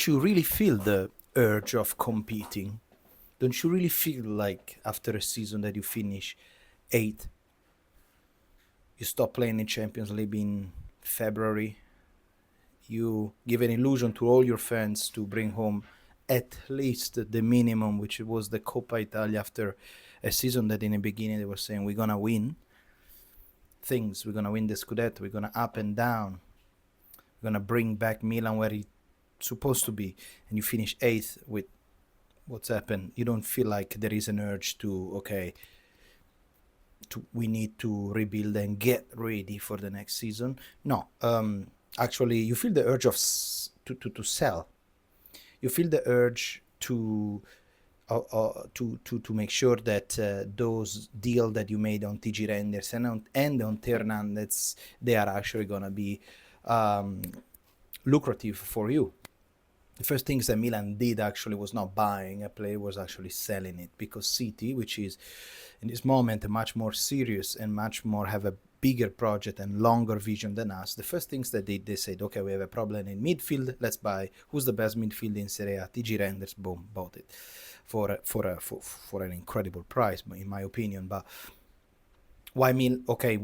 don't you really feel the urge of competing? Don't you really feel like after a season that you finish eighth, you stop playing in Champions League in February, you give an illusion to all your fans to bring home at least the minimum, which was the Coppa Italia, after a season that in the beginning they were saying we're gonna win things, we're gonna win the Scudetto, we're gonna up and down, we're gonna bring back Milan where it's supposed to be, and you finish eighth with what's happened. You don't feel like there is an urge to we need to rebuild and get ready for the next season? No, actually, you feel the urge of to sell. You feel the urge to make sure that those deal that you made on TG Renders and on Hernandez, they are actually gonna be lucrative for you. The first things that Milan did actually was not buying a player, was actually selling it, because City, which is in this moment much more serious and much more have a bigger project and longer vision than us, the first things that they said, okay, we have a problem in midfield, let's buy who's the best midfield in Serie A, TG Renders, boom, bought it for an incredible price, in my opinion. But why okay,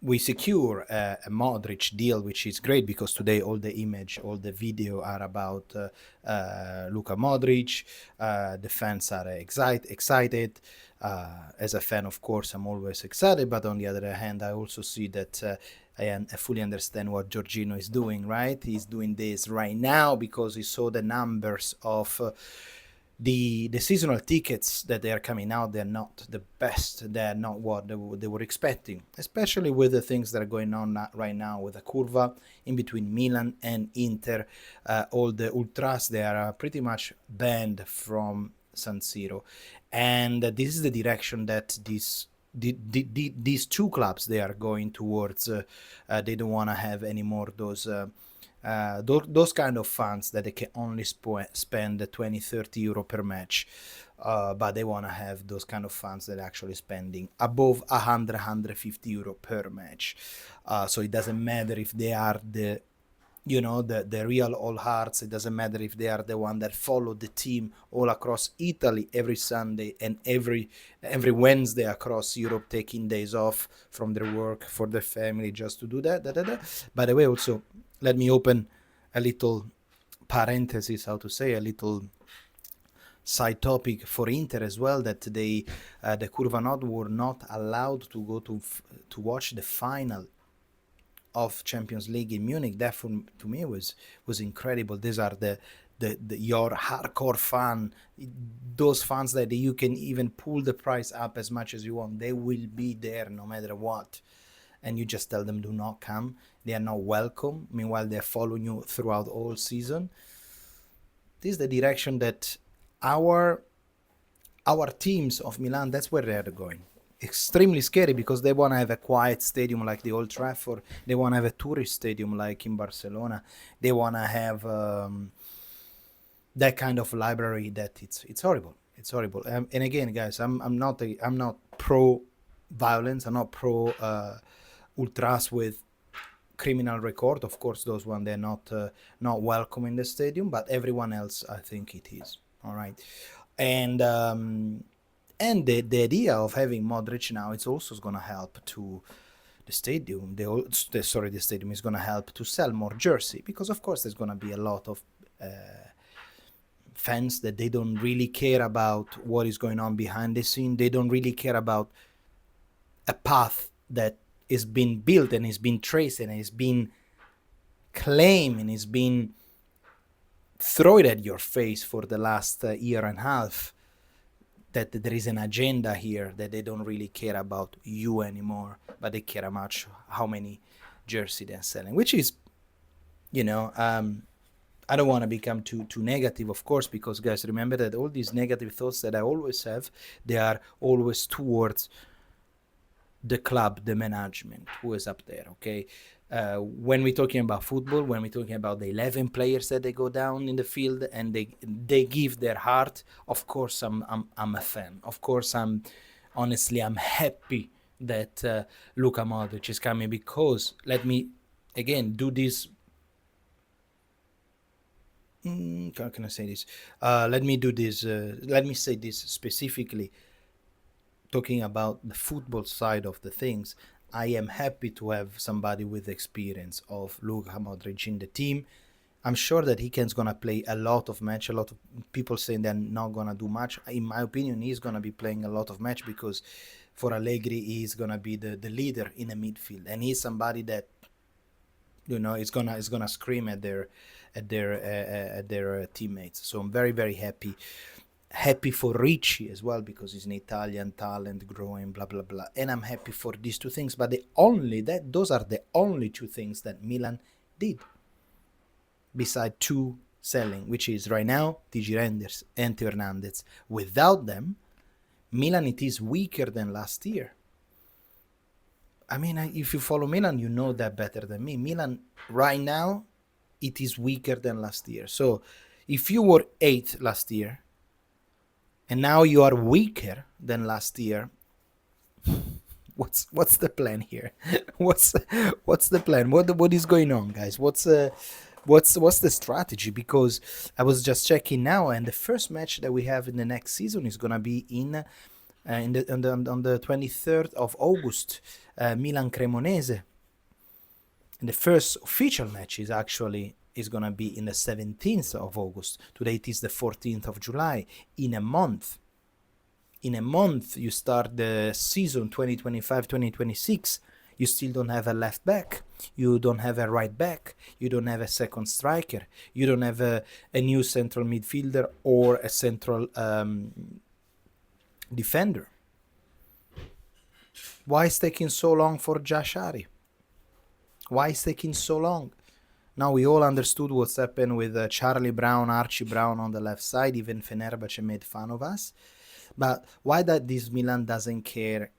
we secure a Modric deal, which is great, because today all the image, all the video are about Luka Modric. The fans are excited. As a fan, of course, I'm always excited, but on the other hand, I also see that I fully understand what Jorginho is doing, right? He's doing this right now because he saw the numbers of the seasonal tickets that they are coming out. They're not the best. They're not what they were expecting, especially with the things that are going on right now with the curva in between Milan and Inter. All the ultras, they are pretty much banned from San Siro, and this is the direction that these two clubs, they are going towards. They don't want to have any more those kind of funds that they can only spend 20-30 euro per match, but they want to have those kind of funds that are actually spending above 100-150 euro per match. So it doesn't matter if they are the real all hearts. It doesn't matter if they are the one that follow the team all across Italy every Sunday and every Wednesday across Europe, taking days off from their work for their family just to do that. By the way, also, let me open a little parenthesis, a little side topic for Inter as well, that the Curva Nord were not allowed to go to watch the final of Champions League in Munich. That to me was incredible. These are the your hardcore fan, those fans that you can even pull the price up as much as you want. They will be there no matter what, and you just tell them do not come. They are not welcome. Meanwhile, they're following you throughout all season. This is the direction that our teams of Milan, that's where they're going. Extremely scary, because they want to have a quiet stadium like the Old Trafford. They want to have a tourist stadium like in Barcelona. They want to have that kind of library that it's horrible. It's horrible. And again, guys, I'm not pro violence. I'm not pro ultras with criminal record. Of course, those one, they're not welcome in the stadium, but everyone else, I think it is. All right. And the idea of having Modric now, it's also going to help to the stadium. The stadium is going to help to sell more jersey, because of course there's going to be a lot of fans that they don't really care about what is going on behind the scene. They don't really care about a path that is being built and is being traced and is being claimed and is being thrown at your face for the last year and a half, that there is an agenda here, that they don't really care about you anymore, but they care much how many jersey they're selling, which is, I don't want to become too negative, of course, because guys, remember that all these negative thoughts that I always have, they are always towards the club, the management, who is up there, okay? When we're talking about football, when we're talking about the 11 players that they go down in the field and they give their heart, of course I'm a fan. Of course I'm happy that Luka Modric is coming, because let me again do this How can I say this? Let me do this. Let me say this specifically. Talking about the football side of the things, I am happy to have somebody with experience of Luka Modric in the team. I'm sure that he can's gonna play a lot of match. A lot of people saying they're not gonna do much. In my opinion, he's gonna be playing a lot of match because for Allegri, he's gonna be the leader in the midfield, and he's somebody that is gonna scream at their teammates. So I'm very very happy for Ricci as well because he's an Italian talent growing, blah blah blah. And I'm happy for these two things. But those are the only two things that Milan did, beside two selling, which is right now TG Renders and Theo Hernandez. Without them, Milan it is weaker than last year. I mean, if you follow Milan, you know that better than me. Milan right now, it is weaker than last year. So if you were 8th last year, and now you are weaker than last year, what's the plan here? what's the plan? What is going on, guys? What's the strategy? Because I was just checking now, and the first match that we have in the next season is gonna be on the 23rd of August, Milan Cremonese. And the first official match is gonna be in the 17th of August. Today it is the 14th of July. In a month, you start the season 2025-2026. You still don't have a left back. You don't have a right back. You don't have a second striker. You don't have a new central midfielder or a central defender. Why is taking so long for Jashari? Why is taking so long? Now we all understood what's happened with Charlie Brown, Archie Brown on the left side. Even Fenerbahce made fun of us. But why that this Milan doesn't care?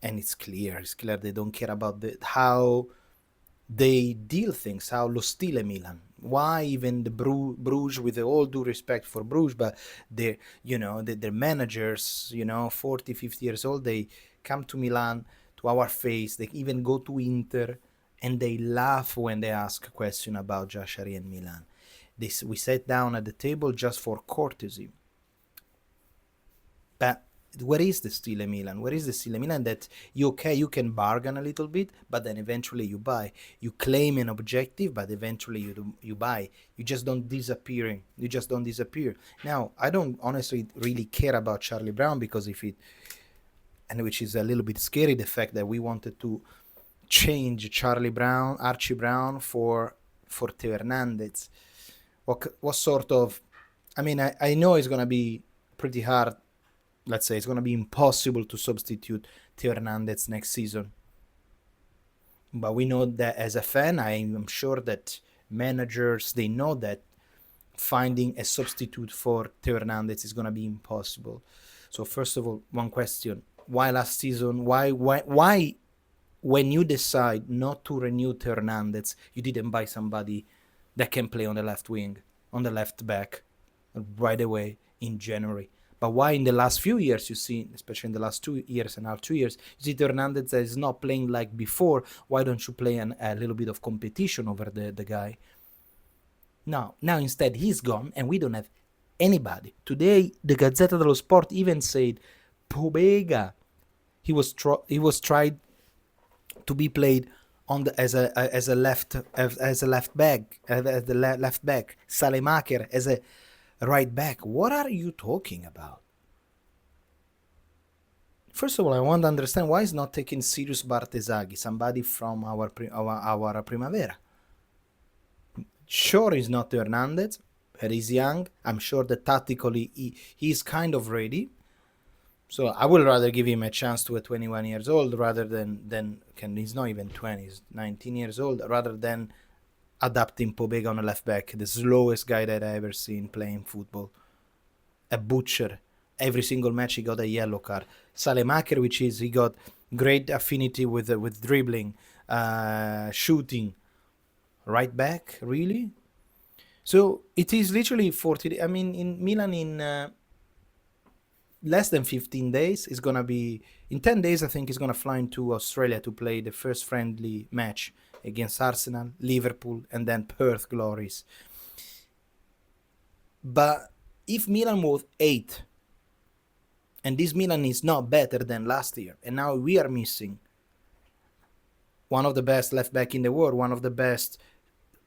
And it's clear they don't care about how they deal things, how lo stile Milan. Why even the Bruges, with all due respect for Bruges, but their managers, 40, 50 years old, they come to Milan, to our face, they even go to Inter, and they laugh when they ask a question about Jashari and Milan. We sat down at the table just for courtesy. But where is the stile Milan? Where is the stile Milan that you can bargain a little bit, but then eventually you buy. You claim an objective, but eventually you buy. You just don't disappear. Now, I don't honestly really care about Charlie Brown because which is a little bit scary, the fact that we wanted to change Archie Brown for Theo Hernandez. What sort of... I mean, I know it's going to be pretty hard. Let's say it's going to be impossible to substitute Theo Hernandez next season. But we know that as a fan, I'm sure that managers, they know that finding a substitute for Theo Hernandez is going to be impossible. So first of all, one question. Why last season? Why when you decide not to renew Theo Hernandez, you didn't buy somebody that can play on the left wing, on the left back, right away in January? But why in the last few years, you see, especially in the last 2 years and now 2 years, you see Theo Hernandez that is not playing like before? Why don't you play a little bit of competition over the guy? Now instead he's gone and we don't have anybody. Today, the Gazzetta dello Sport even said Pobega, he was tried to be played as a left back, Salemaker as a right back. What are you talking about? First of all, I want to understand why he's not taking serious Bartesaghi, somebody from our Primavera. Sure, he's not Hernandez, but he's young. I'm sure that tactically he's kind of ready. So I would rather give him a chance to a 21 years old rather than he's not even 20, he's 19 years old, rather than adapting Pobega on a left back, the slowest guy that I ever seen playing football. A butcher. Every single match he got a yellow card. Salemaker, which is he got great affinity with dribbling, shooting. Right back, really? So it is literally 40. I mean, in Milan, in less than 15 days, is gonna be in 10 days. I think he's gonna fly into Australia to play the first friendly match against Arsenal, Liverpool, and then Perth Glories. But if Milan was 8, and this Milan is not better than last year, and now we are missing one of the best left back in the world, one of the best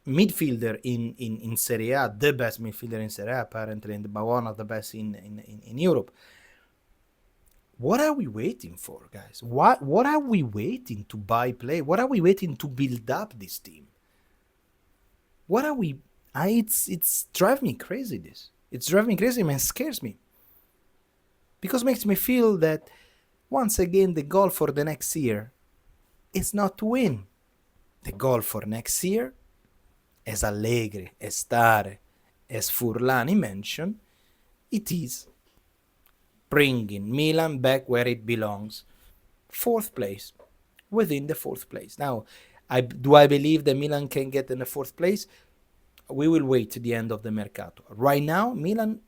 midfielder in Serie A, the best midfielder in Serie A apparently, but one of the best in Europe. What are we waiting for, guys? What are we waiting to buy play? What are we waiting to build up this team? What are we? It's driving me crazy. It's driving me crazy and scares me, because it makes me feel that once again the goal for the next year is not to win. The goal for next year, as Allegri, as Stare, as Furlani mentioned, it is bringing Milan back where it belongs. 4th place, within the 4th place. Now, do I believe that Milan can get in the 4th place? We will wait to the end of the Mercato. Right now, Milan,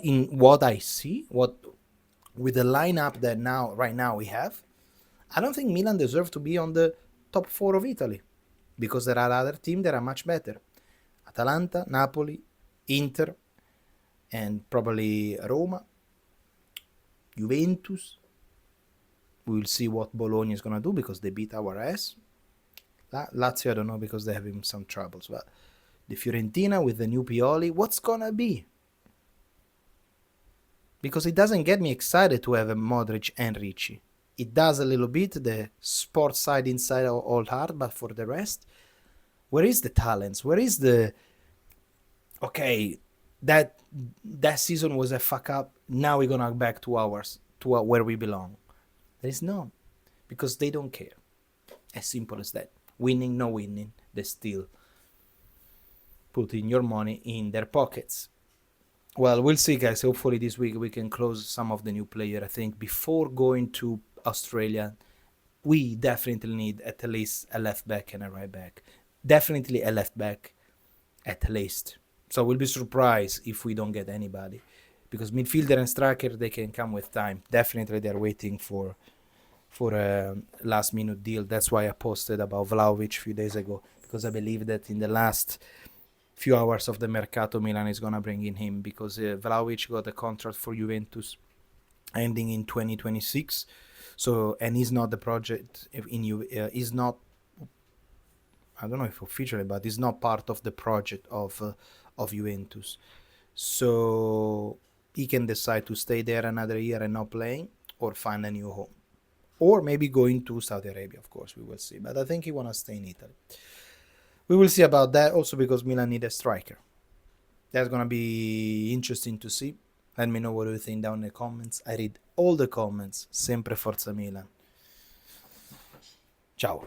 in what I see, with the lineup that right now we have, I don't think Milan deserves to be on the top 4 of Italy, because there are other teams that are much better. Atalanta, Napoli, Inter, and probably Roma, Juventus. We will see what Bologna is going to do, because they beat our ass. Lazio, I don't know, because they're having some troubles. But the Fiorentina with the new Pioli, what's going to be? Because it doesn't get me excited to have a Modric and Ricci. It does a little bit, the sports side inside Old Heart, but for the rest, where is the talents? Where is the... Okay, that season was a fuck up. Now we're gonna back to where we belong. There is none, because they don't care. As simple as that. Winning, no winning, they still putting your money in their pockets. Well, we'll see, guys. Hopefully this week we can close some of the new players. I think before going to Australia, we definitely need at least a left back and a right back. Definitely a left back, at least. So we'll be surprised if we don't get anybody, because midfielder and striker, they can come with time. Definitely they're waiting for a last minute deal. That's why I posted about Vlahovic a few days ago, because I believe that in the last few hours of the Mercato, Milan is gonna bring in him, because Vlahovic got a contract for Juventus ending in 2026. So, and he's not the project he's not, I don't know if officially, but he's not part of the project of Juventus. So he can decide to stay there another year and not playing, or find a new home, or maybe going to Saudi Arabia. Of course, we will see. But I think he wanna stay in Italy. We will see about that, also because Milan need a striker. That's gonna be interesting to see. Let me know what you think down in the comments. I read all the comments. Sempre Forza Milan. Ciao.